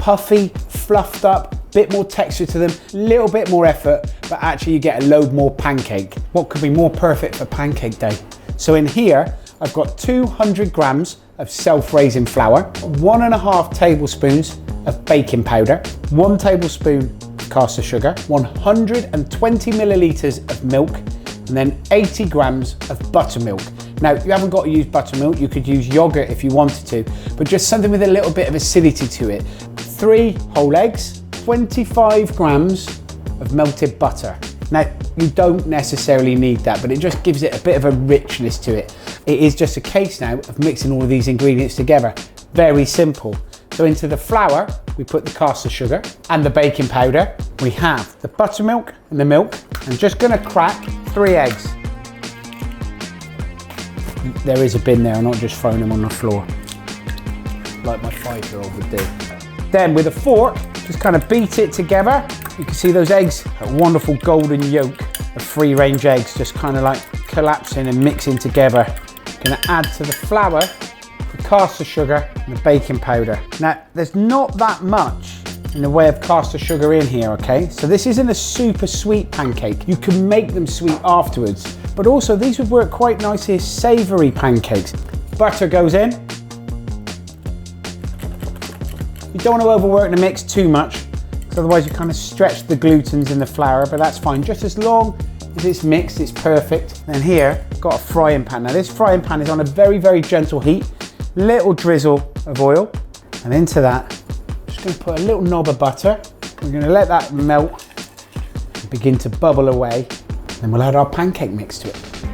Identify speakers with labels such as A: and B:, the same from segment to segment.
A: puffy, fluffed up, bit more texture to them, a little bit more effort, but actually you get a load more pancake. What could be more perfect for pancake day? So in here, I've got 200 grams of self-raising flour, 1.5 tablespoons of baking powder, 1 tablespoon of caster sugar, 120 milliliters of milk, and then 80 grams of buttermilk. Now, you haven't got to use buttermilk, you could use yogurt if you wanted to, but just something with a little bit of acidity to it. 3 whole eggs, 25 grams of melted butter. Now, you don't necessarily need that, but it just gives it a bit of a richness to it. It is just a case now of mixing all of these ingredients together. Very simple. So into the flour, we put the caster sugar and the baking powder. We have the buttermilk and the milk. I'm just gonna crack 3 eggs. There is a bin there, I'm not just throwing them on the floor, like my 5-year-old would do. Then with a fork, just kind of beat it together. You can see those eggs, a wonderful golden yolk of free-range eggs, just kind of like collapsing and mixing together. Gonna add to the flour, the caster sugar and the baking powder. Now, there's not that much in the way of caster sugar in here, okay? So this isn't a super sweet pancake. You can make them sweet afterwards, but also these would work quite nicely as savory pancakes. Butter goes in. You don't want to overwork the mix too much, because otherwise you kind of stretch the glutens in the flour, but that's fine. Just as long as it's mixed, it's perfect. And here, got a frying pan. Now this frying pan is on a very, very gentle heat. Little drizzle of oil, and into that, just gonna put a little knob of butter. We're gonna let that melt and begin to bubble away. Then we'll add our pancake mix to it.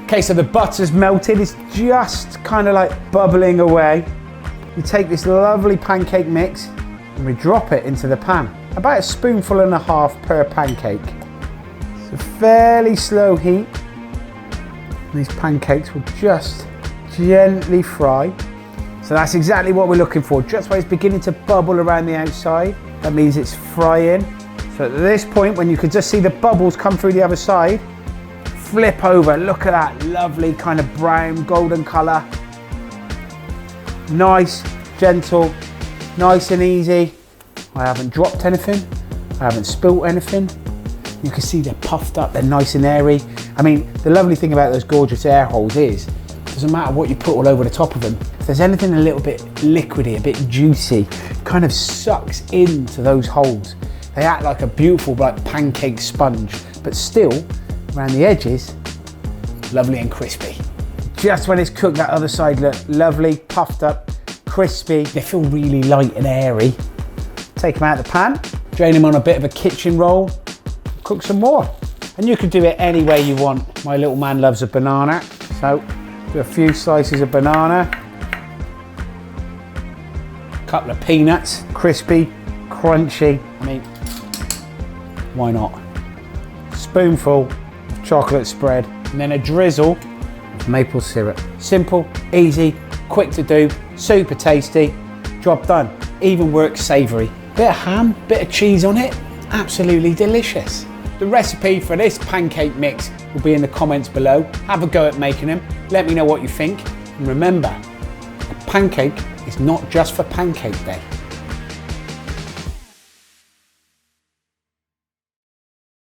A: Okay, so the butter's melted. It's just kind of like bubbling away. We take this lovely pancake mix and we drop it into the pan. About 1.5 spoonfuls per pancake. It's a fairly slow heat. And these pancakes will just gently fry. So that's exactly what we're looking for. Just when it's beginning to bubble around the outside, that means it's frying. So at this point, when you can just see the bubbles come through the other side, flip over. Look at that lovely kind of brown, golden color. Nice, gentle, nice and easy. I haven't dropped anything. I haven't spilt anything. You can see they're puffed up, they're nice and airy. I mean, the lovely thing about those gorgeous air holes is, it doesn't matter what you put all over the top of them. If there's anything a little bit liquidy, a bit juicy, it kind of sucks into those holes. They act like a beautiful like pancake sponge, but still, around the edges, lovely and crispy. Just when it's cooked, that other side look lovely, puffed up, crispy. They feel really light and airy. Take them out of the pan, drain them on a bit of a kitchen roll, cook some more. And you can do it any way you want. My little man loves a banana, so do a few slices of banana, a couple of peanuts, crispy, crunchy. I mean, why not? Spoonful of chocolate spread, and then a drizzle of maple syrup. Simple, easy, quick to do, super tasty, job done. Even works savoury. Bit of ham, bit of cheese on it, absolutely delicious. The recipe for this pancake mix will be in the comments below. Have a go at making them, let me know what you think. And remember, a pancake is not just for pancake day.